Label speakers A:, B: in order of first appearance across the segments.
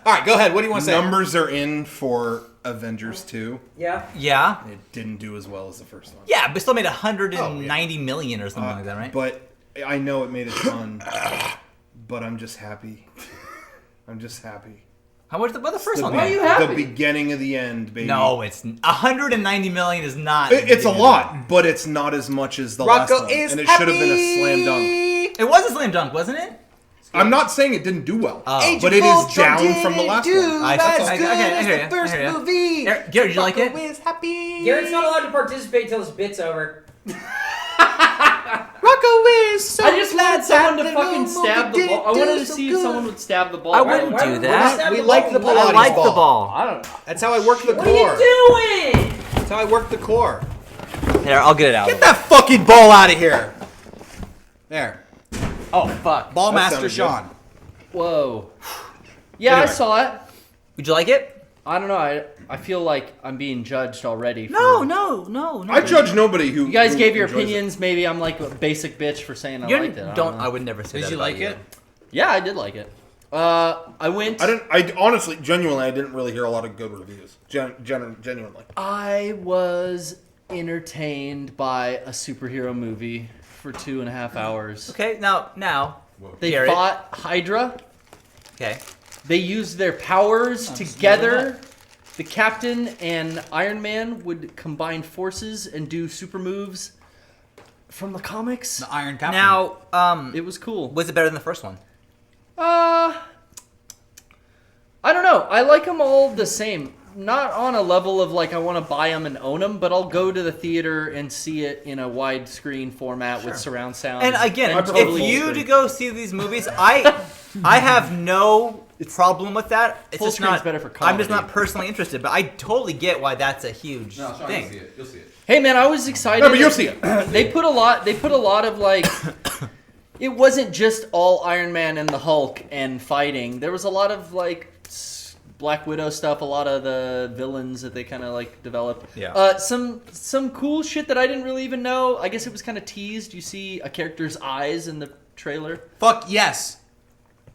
A: All right, go ahead. What do you want to say?
B: Numbers are in for Avengers 2.
C: Yeah.
D: Yeah.
B: It didn't do as well as the first one.
D: Yeah, but still made 190 million or something like that, right?
B: But I know it made a ton. But I'm just happy.
D: How much the first one?
C: Why are you happy?
B: The beginning of the end, baby.
D: No, it's 190 million is not.
B: It's a lot, but it's not as much as the last
A: Rocco
B: one.
A: is
B: And it
A: happy.
B: should have been a slam dunk.
D: It was a slam dunk, wasn't it?
B: I'm not saying it didn't do well,
D: Oh.
B: but it is down from the last one.
D: I hear you.
A: First movie.
D: Garrett, did you like it?
A: Rocco is happy.
C: Garrett's not allowed to participate till his bit's over.
A: Rocco is so
E: I just wanted
A: glad
E: someone
A: that
E: to
A: the
E: fucking
A: movie
E: stab the
A: did
E: ball. I wanted
A: do
E: to
A: so
E: see if
A: good.
E: someone would stab the ball.
D: I wouldn't do that.
A: We like the
D: I
A: Pilates
D: like the
A: ball.
D: ball.
E: I don't know.
A: That's how I work the
C: What
A: core.
C: are you doing?
A: That's how I work the core.
D: Here, I'll get it out.
A: Get that fucking ball out of here. There.
E: Oh, fuck.
A: Ball
B: That
A: master
B: sounded
A: Sean.
E: Whoa. Yeah,
A: Anyway.
E: I saw it.
D: Would you like it?
E: I don't know. I feel like I'm being judged already.
D: No.
B: I judge nobody who.
E: You guys
B: who
E: gave your
B: enjoys it. opinions.
E: Maybe I'm like a basic bitch for saying I
D: You
E: liked it. I
D: don't.
E: know.
D: I would never say
A: Did
D: that
A: you
D: about
A: like it?
E: Yeah, I did like it. I went.
B: I honestly, genuinely, I didn't really hear a lot of good reviews. Genuinely.
E: I was entertained by a superhero movie for 2.5 hours.
D: Okay, now.
E: They
D: Garrett.
E: fought Hydra.
D: Okay.
E: They used their powers together. The Captain and Iron Man would combine forces and do super moves from the comics.
A: The Iron Captain.
D: Now,
E: It was cool.
D: was it better than the first one?
E: I don't know. I like them all the same. Not on a level of like I want to buy them and own them, but I'll go to the theater and see it in a widescreen format with surround sound.
D: And again,
E: and totally
D: if you
E: full
D: to
E: screen.
D: go see these movies, I have no problem with that. It's
E: Full
D: just
E: screen's
D: not.
E: better for
D: I'm just
E: comedy.
D: not personally interested, but I totally get why that's a huge
F: No, Sean,
D: thing.
F: you'll see it. You'll see it.
E: Hey man, I was excited.
B: No, but you'll see it.
E: They put a lot of like. It wasn't just all Iron Man and the Hulk and fighting. There was a lot of like Black Widow stuff. A lot of the villains that they kind of like developed.
D: Yeah.
E: Some cool shit that I didn't really even know. I guess it was kind of teased. You see a character's eyes in the trailer.
A: Fuck yes.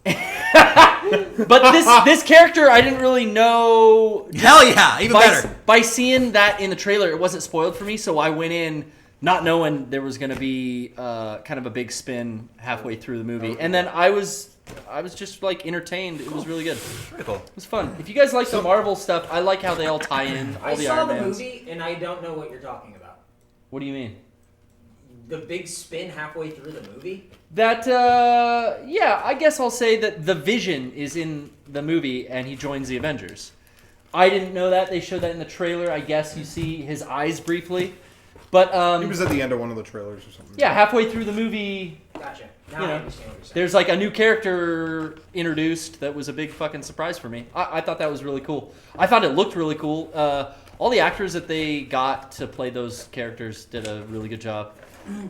E: But this character I didn't really know.
A: Hell yeah. Even better.
E: By seeing that in the trailer, it wasn't spoiled for me, so I went in not knowing there was going to be kind of a big spin halfway through the movie, and then I was just like entertained. It was really good.
D: Pretty cool.
E: It was fun. If you guys like the Marvel stuff, I like how they all tie in. All
C: I
E: the
C: saw
E: Iron
C: the
E: Mans.
C: movie and I don't know what you're talking about.
E: What do you mean?
C: The big spin halfway through the movie?
E: That yeah, I guess I'll say that the Vision is in the movie and he joins the Avengers. I didn't know that. They showed that in the trailer. I guess you see his eyes briefly. But
B: He was at the end of one of the trailers or something.
E: yeah, halfway through the movie,
C: Gotcha. Now
E: You
C: I
E: know,
C: understand what you're saying.
E: there's like a new character introduced that was a big fucking surprise for me. I thought that was really cool. I thought it looked really cool. All the actors that they got to play those characters did a really good job.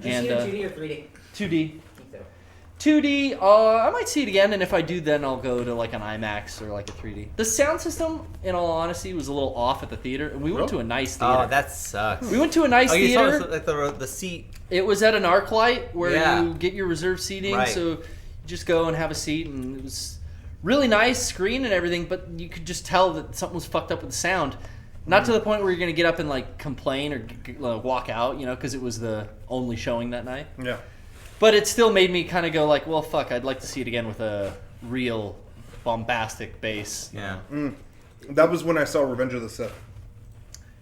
C: Did you see it in 2D or 3D?
E: 2D.
C: Me too.
E: 2D, I might see it again, and if I do, then I'll go to like an IMAX or like a 3D. The sound system, in all honesty, was a little off at the theater, and we went to a nice theater.
D: Oh, that sucks.
E: We went to a nice
D: Oh, you saw
E: theater.
D: like the seat.
E: It was at an ArcLight where
D: Yeah.
E: you get your reserved seating,
D: Right.
E: so you just go and have a seat, and it was really nice screen and everything, but you could just tell that something was fucked up with the sound. Not to the point where you're gonna get up and like complain or walk out, you know, because it was the only showing that night.
B: Yeah.
E: But it still made me kind of go like, well, fuck, I'd like to see it again with a real bombastic bass.
D: Yeah.
B: That was when I saw Revenge of the Sith.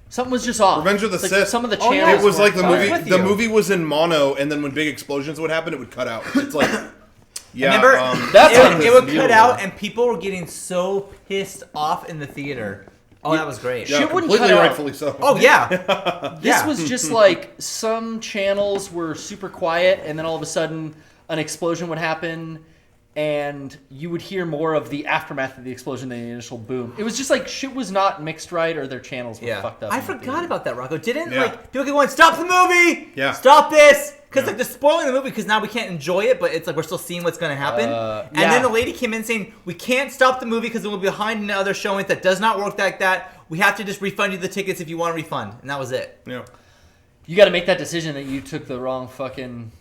E: Something was just off.
B: Revenge of the
E: It's like
B: Sith.
E: Some of the
D: Oh,
E: channels.
D: yeah.
B: It was like the
D: I was
B: movie.
D: with
B: The
D: you.
B: movie was in mono, and then when big explosions would happen, it would cut out. It's like, yeah.
D: Remember,
E: That's
D: it,
E: like
D: it
E: this
D: would
E: beautiful.
D: cut out, and people were getting so pissed off in the theater. Oh, that was great.
B: yeah,
E: shit wouldn't
B: completely
E: cut out.
B: rightfully so.
D: Oh yeah.
E: This
D: Yeah.
E: was just like some channels were super quiet, and then all of a sudden an explosion would happen, and you would hear more of the aftermath of the explosion than the initial boom. It was just like shit was not mixed right, or their channels were
D: Yeah.
E: fucked up.
D: I
E: in the
D: forgot
E: theater.
D: about that, Rocco. Didn't
B: Yeah.
D: like people keep going, stop the movie!
B: Yeah.
D: Stop this! Because
B: Yeah.
D: like they're spoiling the movie because now we can't enjoy it, but it's like we're still seeing what's gonna happen. And
E: yeah.
D: then the lady came in saying, we can't stop the movie because it will be behind in other showings. That does not work like that. We have to just refund you the tickets if you want a refund. And that was it.
B: Yeah.
E: You got to make that decision that you took the wrong fucking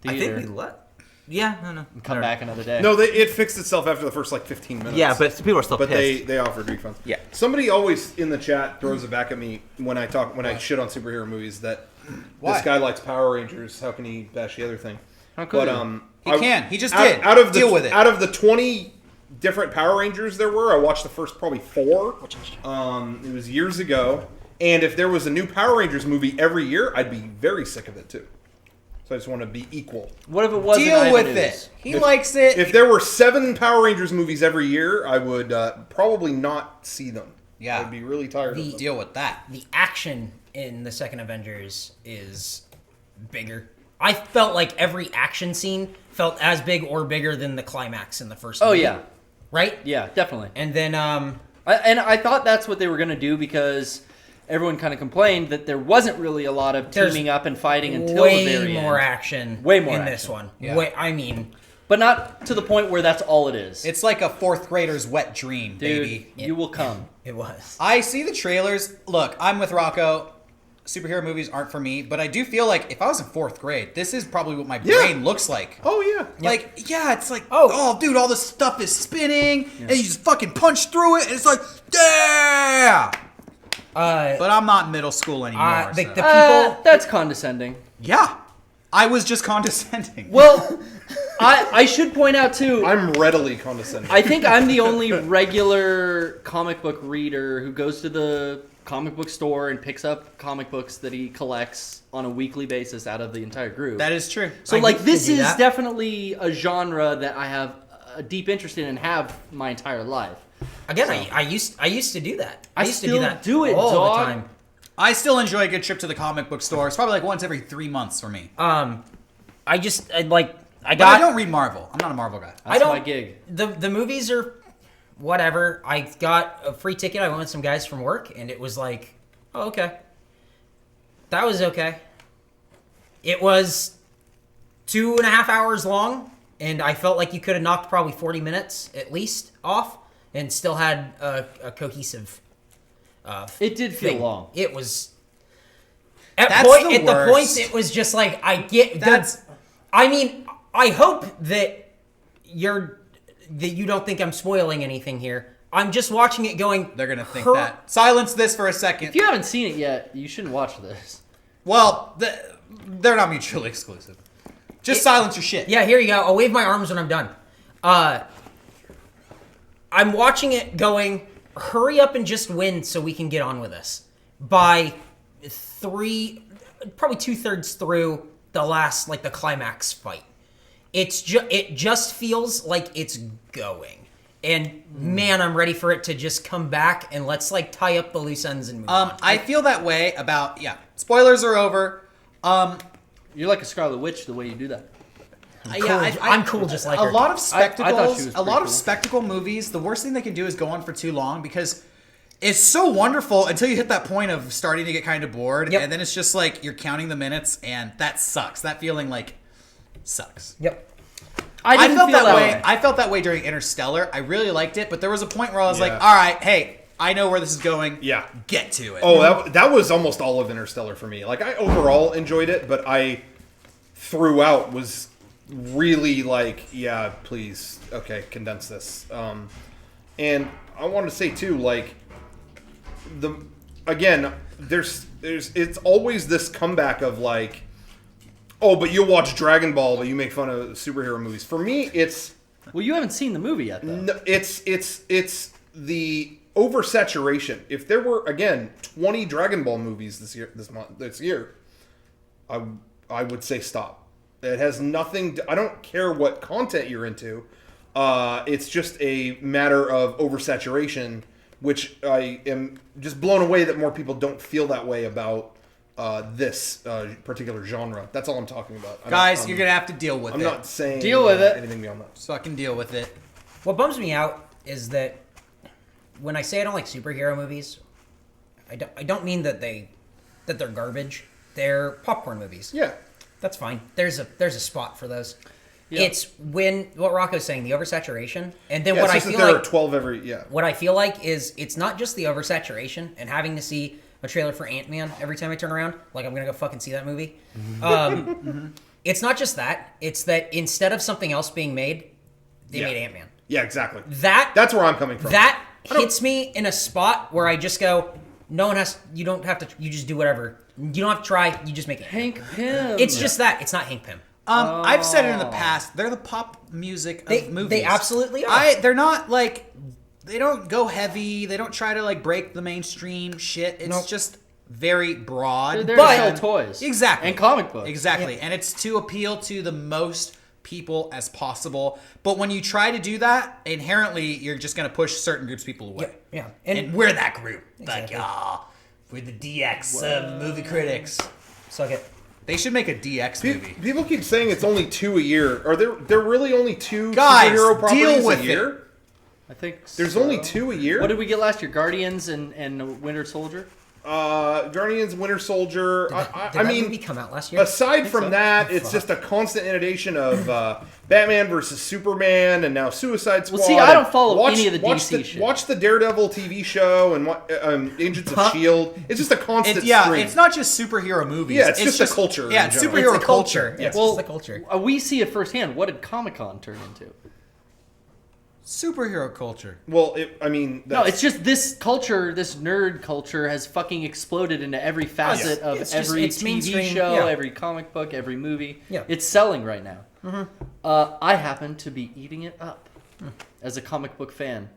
E: theater.
D: I think we let. Yeah, no.
E: and come back another day.
B: No, it fixed itself after the first like 15 minutes.
D: Yeah, but people are still
B: But
D: pissed.
B: they offered refunds.
D: Yeah.
B: Somebody always in the chat throws it back at me when I shit on superhero movies that
A: Why?
B: this guy likes Power Rangers. How can he bash the other thing?
E: How could
B: But
E: you?
A: He can. He just
B: out,
A: did.
B: Out of the,
A: Deal with it.
B: Out of the 20 different Power Rangers there were, I watched the first probably 4. It was years ago. And if there was a new Power Rangers movie every year, I'd be very sick of it too. So I just want to be equal.
E: What if it wasn't
A: Deal
E: Ivan
A: with
E: Ooze?
A: it. He likes it.
B: If there were 7 Power Rangers movies every year, I would probably not see them.
A: Yeah.
B: I'd be really tired of them.
A: Deal with that.
C: The action in the second Avengers is bigger. I felt like every action scene felt as big or bigger than the climax in the first
E: Oh
C: movie.
E: yeah,
C: Right?
E: yeah, definitely.
C: And then,
E: I thought that's what they were gonna do because everyone kind of complained that there wasn't really a lot of
C: There's
E: teaming up and fighting until the
C: way
E: very
C: more
E: end.
C: action
E: Way more
C: in
E: action.
C: this one.
A: Yeah.
C: I mean,
E: But not to the point where that's all it is.
A: It's like a 4th grader's wet dream,
E: Dude,
A: baby.
E: you will come.
C: it was.
A: I see the trailers. Look, I'm with Rocco. Superhero movies aren't for me, but I do feel like if I was in 4th grade, this is probably what my brain looks like.
B: Oh, yeah.
A: Like, yeah, it's like,
C: Oh.
A: dude, all this stuff is spinning, and you just fucking punch through it, and it's like, yeah! But I'm not in middle school anymore.
C: The
A: so.
C: people.
E: That's condescending.
A: Yeah. I was just condescending.
E: Well, I should point out too.
B: I'm readily condescending.
E: I think I'm the only regular comic book reader who goes to the comic book store and picks up comic books that he collects on a weekly basis out of the entire group.
A: That is true.
E: So
C: I
E: like
C: used to
E: this
C: do
E: is
C: that.
E: definitely a genre that I have a deep interest in and have my entire life.
C: Again, I used to do that.
E: I
C: used to
E: still
C: do that
E: do it,
C: all
E: dog.
C: the time.
A: I still enjoy a good trip to the comic book store. It's probably like once every 3 months for me.
C: I
A: But I
C: got.
A: don't read Marvel. I'm not a Marvel guy.
E: That's
C: don't-
E: my gig.
C: The movies are whatever. I got a free ticket. I went with some guys from work, and it was like, oh, okay. That was okay. It was 2.5 hours long, and I felt like you could have knocked probably 40 minutes at least off, and still had a cohesive.
E: It did feel
C: thing.
E: long.
C: It was. At
A: That's
C: point,
A: the
C: at the
A: worst.
C: points, it was just like I get.
A: That's-
C: I mean, I hope that you don't think I'm spoiling anything here. I'm just watching it, going.
A: They're going to think
C: her-
A: that. Silence this for a second.
E: If you haven't seen it yet, you shouldn't watch this.
A: Well, they're not mutually exclusive. Just silence your shit.
C: Yeah, here you go. I'll wave my arms when I'm done. I'm watching it, going. Hurry up and just win so we can get on with this. By probably 2/3 through the last, like the climax fight, it just feels like it's going. And man, I'm ready for it to just come back and let's like tie up the loose ends and move on.
A: I feel that way about, spoilers are over.
E: You're like a Scarlet Witch the way you do that.
C: I'm cool just like
A: a
C: her.
A: lot of
E: I
A: spectacles,
E: thought she was
A: a
E: pretty
A: lot of
E: cool.
A: spectacle movies, the worst thing they can do is go on for too long because it's so wonderful until you hit that point of starting to get kind of bored,
C: Yep.
A: and then it's just like you're counting the minutes, and that sucks. That feeling like sucks.
C: Yep.
E: I
A: I
E: didn't
A: felt
E: feel
A: that way.
E: way.
A: I felt that way during Interstellar. I really liked it, but there was a point where I was like,
B: Yeah.
A: "All right, hey, I know where this is going.
B: Yeah.
A: Get to it."
B: Oh, that was almost all of Interstellar for me. Like, I overall enjoyed it, but I throughout was really like, yeah, please, okay, condense this. And I want to say too, like, there's it's always this comeback of like, oh, but you'll watch Dragon Ball, but you make fun of superhero movies. For me, it's
E: Well, you haven't seen the movie yet, though.
B: no, it's the oversaturation. If there were again 20 Dragon Ball movies this year, I would say stop. It has nothing to, I don't care what content you're into. It's just a matter of oversaturation, which I am just blown away that more people don't feel that way about this particular genre. That's all I'm talking about.
A: Guys, you're gonna have to deal with
B: I'm
A: it.
B: not saying
E: Deal with it.
B: anything beyond that.
A: So I can deal with it.
C: What bums me out is that when I say I don't like superhero movies, I don't mean that they're garbage. They're popcorn movies.
B: Yeah.
C: That's fine. There's a spot for those.
E: Yeah.
C: It's when what Rocco's saying, the oversaturation, and then
B: Yeah,
C: what
B: it's
C: I
B: just that
C: feel
B: there
C: like
B: are 12 every
C: what I feel like is it's not just the oversaturation and having to see a trailer for Ant-Man every time I turn around, like I'm gonna go fucking see that movie. It's not just that. It's that instead of something else being made, they
B: Yeah.
C: made Ant-Man.
B: Yeah, exactly.
C: That's
B: where I'm coming from.
C: That hits me in a spot where I just go, no one has. You don't have to. You just do whatever. You don't have to try. You just make it.
E: Hank Pym.
C: It's just that. It's not Hank Pym.
A: I've said it in the past. They're the pop music of movies.
C: They absolutely are.
A: They're not like they don't go heavy. They don't try to like break the mainstream shit. It's just very broad.
E: They're there
C: But-
E: to sell toys.
A: Exactly.
E: And comic books.
A: Exactly. And it's to appeal to the most people as possible. But when you try to do that, inherently you're just going to push certain groups of people away.
C: Yeah.
A: And we're that group.
C: Exactly.
A: Like, we're the DX of movie critics.
C: Suck it.
A: They should make a DX movie.
B: People keep saying it's only 2 a year. Are there really only 2
A: Guys,
B: superhero properties
A: deal with
B: a year?
E: I think
B: There's
E: so.
B: only 2 a year?
E: What did we get last year? Guardians and Winter Soldier?
B: Guardians, Winter Soldier.
C: Did
B: I
C: that
B: mean,
C: movie come out last year?
B: aside from
E: so.
B: that, it's just a constant inundation of Batman versus Superman, and now Suicide Squad.
E: Well, see, I don't
B: and
E: follow any of the DC shit.
B: Watch the Daredevil TV show and Agents of S.H.I.E.L.D. It's just a constant stream.
A: It's not just superhero movies.
B: Yeah, it's just the culture
A: Yeah,
B: in
A: it's
B: general.
A: superhero
C: It's the culture.
A: Yeah.
C: It's
E: Well,
C: just the culture.
E: We see it firsthand. What did Comic-Con turn into?
A: Superhero culture.
B: Well,
E: No,
B: that's-
E: it's just this culture, this nerd culture has fucking exploded into every facet of
C: It's just-
E: every
C: it's
E: TV
C: mainstream,
E: show,
C: yeah.
E: every comic book, every movie.
C: Yeah.
E: It's selling right now. I happen to be eating it up as a comic book fan.